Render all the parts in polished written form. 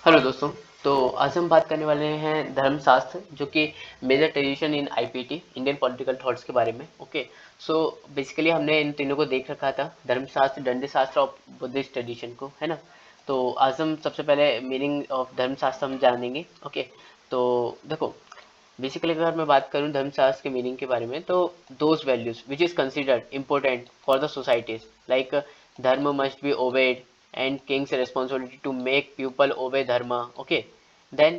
Hello दोस्तों। तो आज हम बात करने वाले हैं धर्मशास्त्र, जो कि major tradition in IPT, Indian political thoughts के बारे में। ओके, सो बेसिकली हमने इन तीनों को देख रखा था, धर्मशास्त्र, दंडशास्त्र और बुद्धिस्ट ट्रेडिशन को, है ना। तो आज हम सबसे पहले मीनिंग ऑफ धर्मशास्त्र हम जानेंगे। ओके, तो देखो, बेसिकली अगर मैं बात करूं धर्मशास्त्र के मीनिंग के बारे में, तो those values which is considered important for the societies, like dharma must be obeyed and king's responsibility to make people obey dharma. Okay, then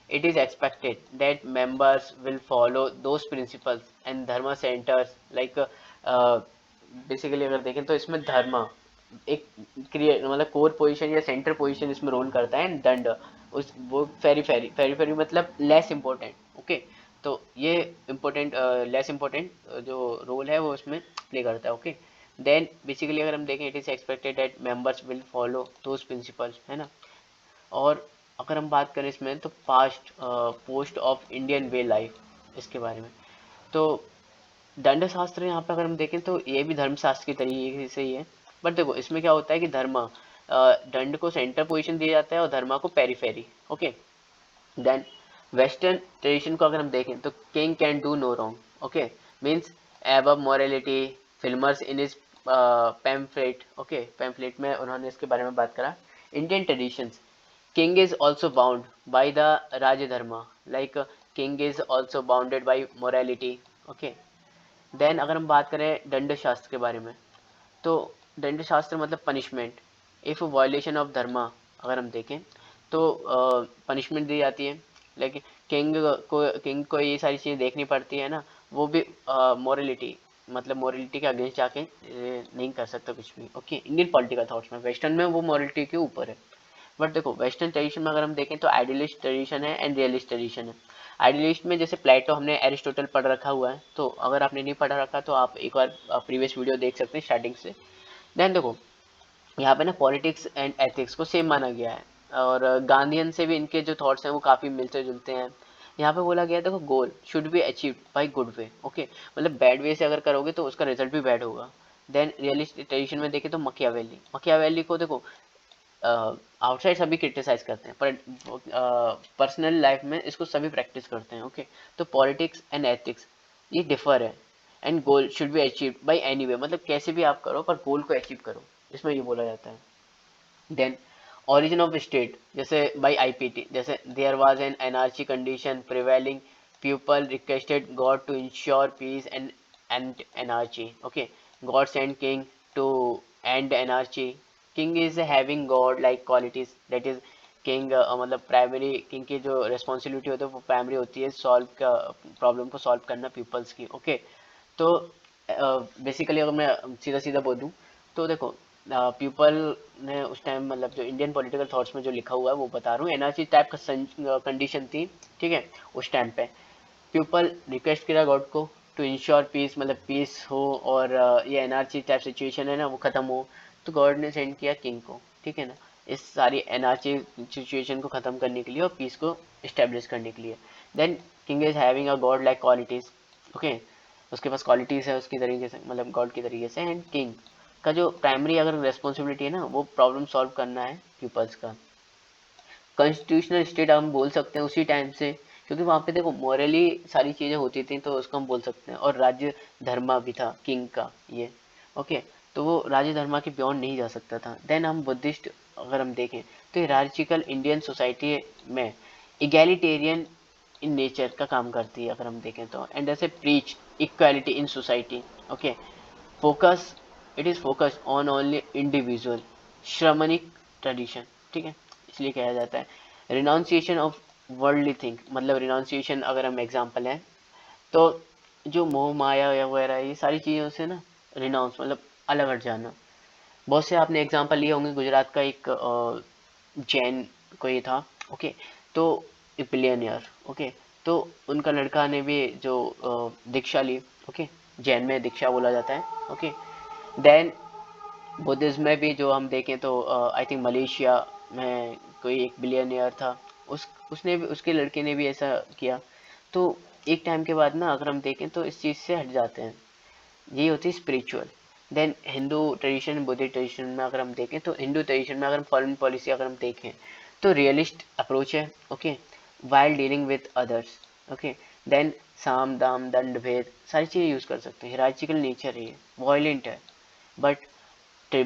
it is expected that members will follow those principles and dharma centers like basically अगर देखें तो इसमें धर्म एक create मतलब core position या centre position इसमें role करता है, एंड दंड उस वो फेरी फेरी फेरी फेरी मतलब लेस इम्पोर्टेंट। ओके, तो ये इम्पोर्टेंट लेस इम्पोर्टेंट जो रोल है वो इसमें प्ले करता है। ओके, देन बेसिकली अगर हम देखें, it is expected that members will follow those principles, है ना। और अगर हम बात करें इसमें, तो past post of Indian way life, इसके बारे में, तो दंड शास्त्र यहाँ पे अगर हम देखें तो ये भी धर्मशास्त्र की तरीके से ही है। बट देखो, इसमें क्या होता है कि धर्म दंड को सेंटर पोजीशन दिया जाता है और धर्मा को periphery. Okay, then western tradition को अगर हम देखें तो king can do no wrong. Okay, means above morality, Filmer's in his pamphlet. Okay, pamphlet में उन्होंने इसके बारे में बात करा। Indian traditions, king is also bound by the raj dharma, like king is also bounded by morality. Okay, then अगर हम बात करें दंड शास्त्र के बारे में, तो दंड शास्त्र मतलब पनिशमेंट इफ़ वायलेशन ऑफ धर्मा अगर हम देखें तो पनिशमेंट दी जाती है। लेकिन किंग को ये सारी चीज़ें देखनी पड़ती है ना, वो भी मोरलिटी मतलब मोरलिटी के अगेंस्ट जाके नहीं कर सकता कुछ भी। ओके, इंडियन पॉलिटिकल थॉट्स में वेस्टर्न में वो मोरलिटी के ऊपर है। बट देखो, वेस्टर्न ट्रेडिशन में अगर हम देखें तो आइडियलिस्ट ट्रेडिशन है एंड रियलिस्ट ट्रेडिशन है। आइडियलिस्ट में जैसे प्लेटो, हमने एरिस्टोटल पढ़ रखा हुआ है, तो अगर आपने नहीं पढ़ा रखा तो आप एक बार प्रीवियस वीडियो देख सकते हैं स्टार्टिंग से। देन देखो, यहाँ पे ना पॉलिटिक्स एंड एथिक्स को सेम माना गया है, और गांधीयन से भी इनके जो थॉट्स हैं वो काफ़ी मिलते जुलते हैं। यहाँ पे बोला गया है, देखो, goal should be achieved by good way. Okay, मतलब बैड वे से अगर करोगे तो उसका रिजल्ट भी बैड होगा। देन रियलिस्ट ट्रेडिशन में देखें तो मकियावेली, मकियावेली को देखो आउटसाइड सभी क्रिटिसाइज करते हैं, पर पर्सनल लाइफ में इसको सभी प्रैक्टिस करते हैं। ओके, तो पॉलिटिक्स एंड एथिक्स ये डिफर है। And goal should be achieved by any way, मतलब कैसे भी आप करो पर गोल को अचीव करो, इसमें ये बोला जाता है। देन origin of state, जैसे by IPT, जैसे there was an anarchy condition prevailing, people requested God to ensure peace and anarchy. Okay, God sent king to end anarchy. King is having God like qualities, that is king मतलब primary king की जो responsibility होती है वो primary होती है solve का problem को सॉल्व करना पीपल्स की। ओके, तो बेसिकली अगर मैं सीधा सीधा बोलूँ तो देखो, पीपल ने उस टाइम मतलब जो इंडियन पॉलिटिकल थॉट्स में जो लिखा हुआ है वो बता रहा हूँ, एनआरसी टाइप का कंडीशन थी। ठीक है, उस टाइम पे पीपल रिक्वेस्ट किया गॉड को टू इंश्योर पीस, मतलब पीस हो और ये एनआरसी टाइप सिचुएशन है ना वो ख़त्म हो, तो गॉड ने सेंड किया किंग को। ठीक है ना, इस सारी एनआरसी सिचुएशन को ख़त्म करने के लिए और पीस को इस्टेब्लिश करने के लिए। Then king is having a god like qualities. Okay, उसके पास क्वालिटीज़ है उसकी तरीके से, मतलब गॉड की तरीके से। एंड किंग का जो प्राइमरी अगर रिस्पॉन्सिबिलिटी है ना वो प्रॉब्लम सॉल्व करना है पीपल्स का। कॉन्स्टिट्यूशनल स्टेट हम बोल सकते हैं उसी टाइम से, क्योंकि वहाँ पे देखो मॉरली सारी चीज़ें होती थी तो उसको हम बोल सकते हैं। और राज्य धर्मा भी था किंग का ये। ओके, तो वो राज्य धर्मा के बियॉन्ड नहीं जा सकता था। देन हम बुद्धिस्ट अगर हम देखें तो हिरार्चिकल इंडियन सोसाइटी में इगैलिटेरियन इन नेचर का काम करती है अगर हम देखें तो, एंड ऐसे preach equality in society. Okay, focus, it is focus on only individual shramanic tradition. ठीक है, इसलिए कहा जाता है रिनाउंसिएशन ऑफ वर्ल्डली थिंग, मतलब रिनाउंसिएशन अगर हम एग्जांपल है तो जो मोह माया या वगैरह ये सारी चीज़ों से ना रिनाउंस मतलब अलग हट जाना। बहुत से आपने एग्जांपल लिए होंगे, गुजरात का एक जैन कोई था। ओके, तो एक बिलियनियर। ओके, तो उनका लड़का ने भी जो दीक्षा ली। ओके, जैन में दीक्षा बोला जाता है। ओके, देन बुद्धिज्म में भी जो हम देखें तो आई थिंक मलेशिया में कोई एक बिलियनियर था, उसने भी उसके लड़के ने भी ऐसा किया। तो एक टाइम के बाद ना अगर हम देखें तो इस चीज़ से हट जाते हैं, यही होती है spiritual. Then Hindu tradition Buddhist tradition में अगर हम देखें तो हिंदू ट्रेडिशन में अगर हम फॉरेन पॉलिसी अगर हम देखें तो रियलिस्ट अप्रोच है, okay, while dealing with others, okay. Then saam daam दंड भेद सारी चीज़ें यूज़ कर सकते हैं। हिरार्चिकल नेचर है, वायलेंट है, बट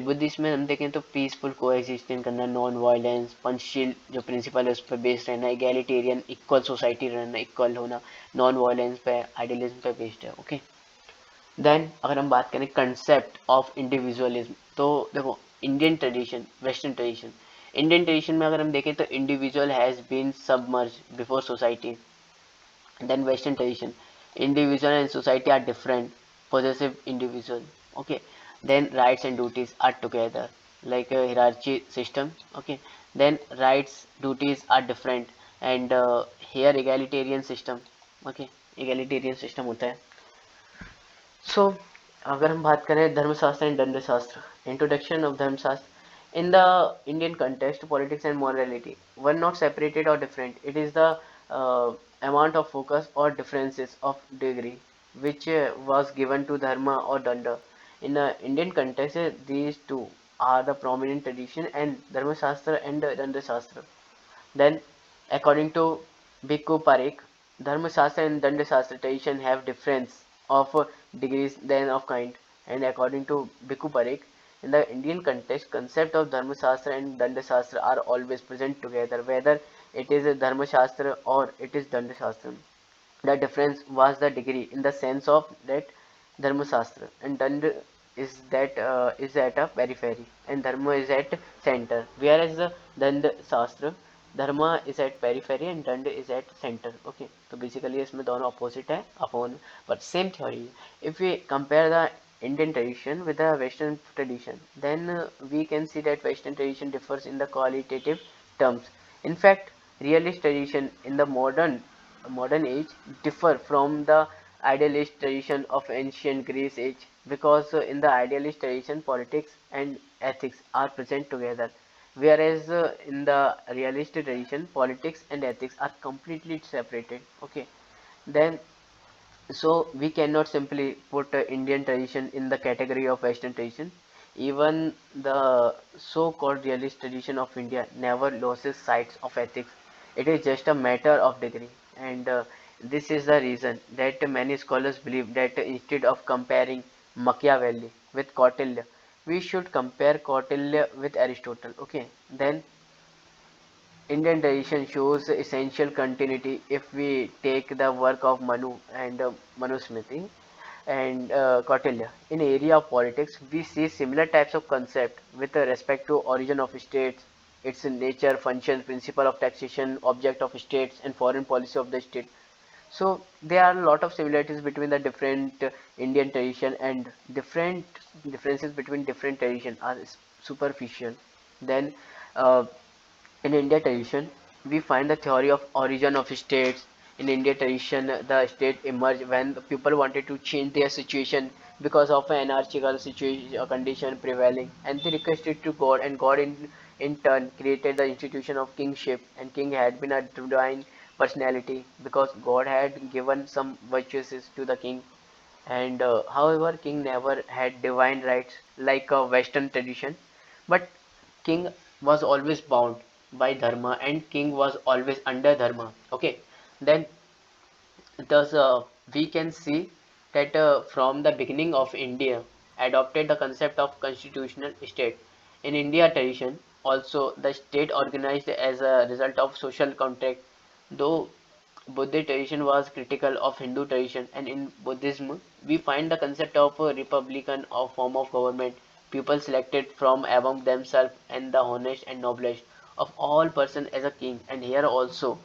बुद्धिस्ट में हम देखें तो पीसफुल को एग्जिस्टेंस करना, नॉन वायलेंस, पंचशील जो प्रिंसिपल है उस पर बेस्ड रहना, एगैलिटेरियन इक्वल सोसाइटी रहना, इक्वल होना, नॉन वायलेंस पे, आइडियलिज्म पे बेस्ड है, ओके। देन अगर हम बात करें कंसेप्ट ऑफ इंडिविजुअलिज्म, तो देखो Indian tradition, western tradition, Indian tradition में अगर हम देखें तो individual has been submerge before society. Then Western tradition, individual and society are different, possessive individual, okay. Then rights and duties are together, like a hierarchy system, okay. Then rights duties are different, and here egalitarian system, okay, egalitarian system होता है। सो अगर हम बात करें धर्मशास्त्र and दंडशास्त्र, introduction of धर्मशास्त्र in the Indian context, politics and morality were not separated or different. It is the amount of focus or differences of degree which was given to dharma or danda. In the Indian context, these two are the prominent tradition, and dharma shastra and danda shastra. Then, according to Bhikkhu Parikh, Dharma Shastra and Danda Shastra tradition have difference of degrees than of kind. And according to Bhikkhu Parikh, in the Indian context, concept of Dharma Shastra and Danda Shastra are always present together, whether it is a Dharma Shastra or it is Danda Shastra. The difference was the degree, in the sense of that Dharma Shastra and Danda is at a periphery and Dharma is at center, whereas the Danda Shastra, Dharma is at periphery and Danda is at center, okay. तो basically इसमें दोनों opposite है, upon, but same theory. If we compare the Indian tradition with the Western tradition, then we can see that Western tradition differs in the qualitative terms. In fact, realist tradition in the modern age differ from the idealist tradition of ancient Greece age, because in the idealist tradition politics and ethics are present together, whereas in the realist tradition politics and ethics are completely separated, okay. Then so we cannot simply put Indian tradition in the category of Western tradition. Even the so-called realist tradition of India never loses sight of ethics. It is just a matter of degree, and this is the reason that many scholars believe that instead of comparing Machiavelli with Kautilya, we should compare Kautilya with Aristotle. Okay, then Indian tradition shows essential continuity. If we take the work of Manu and Manusmriti and Kautilya in area of politics, we see similar types of concept with respect to origin of states, its nature, function, principle of taxation, object of states, and foreign policy of the state. So there are a lot of similarities between the different Indian tradition, and different differences between different tradition are superficial. Then uh, in India tradition, we find the theory of origin of states. In India tradition, the state emerged when the people wanted to change their situation because of an anarchical situation condition prevailing, and they requested to God, and God in turn created the institution of kingship. And king had been a divine personality because God had given some virtues to the king, and however king never had divine rights like a Western tradition, but king was always bound by dharma, and king was always under dharma, okay. Then thus we can see that from the beginning of India adopted the concept of constitutional state. In India tradition also the state organized as a result of social contract, though Buddhist tradition was critical of Hindu tradition, and in Buddhism we find the concept of a republican or form of government, people selected from among themselves, and the honest and noblest of all persons as a king, and here also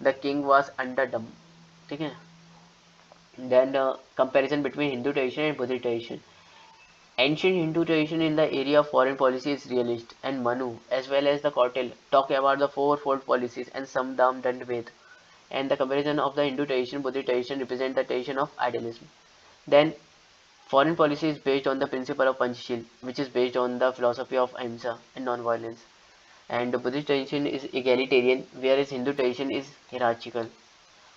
the king was under them, ठीक है. Then comparison between Hindu tradition and Buddhist tradition. Ancient Hindu tradition in the area of foreign policy is realist, and Manu, as well as the Kautil, talk about the fourfold policies and Samdam Dandved. And the comparison of the Hindu tradition, Buddhist tradition represent the tradition of idealism. Then foreign policy is based on the principle of Panchashil, which is based on the philosophy of Ahimsa and non-violence. And the Buddhist tradition is egalitarian, whereas Hindu tradition is hierarchical.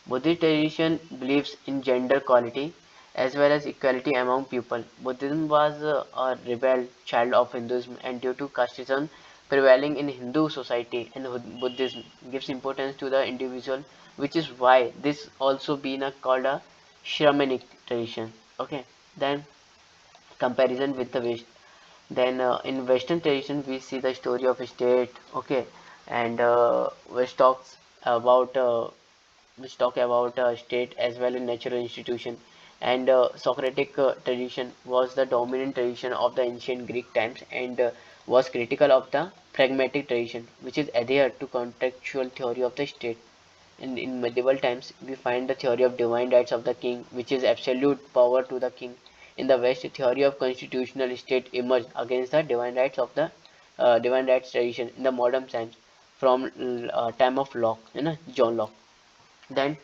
Buddhist tradition believes in gender equality as well as equality among people. Buddhism was a rebel child of Hinduism, and due to casteism prevailing in Hindu society and Buddhism gives importance to the individual, which is why this also been called a shamanic tradition. Okay, then comparison with the West. Then in Western tradition, we see the story of a state. Okay, and West talks about which talk about state as well in natural institution, and Socratic tradition was the dominant tradition of the ancient Greek times, and was critical of the pragmatic tradition, which is adhered to contextual theory of the state. In medieval times, we find the theory of divine rights of the king, which is absolute power to the king. In the West, theory of constitutional state emerged against the divine rights of the divine rights tradition in the modern times, from time of Locke, John Locke. Then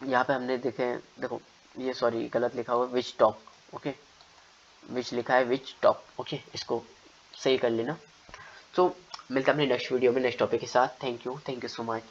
यहाँ पे हमने देखे, देखो ये sorry गलत लिखा हुआ, विच talk, okay, विच लिखा है विच टॉक, ओके, इसको सही कर लेना। तो मिलता है अपने नेक्स्ट वीडियो में नेक्स्ट टॉपिक के साथ। Thank you so much.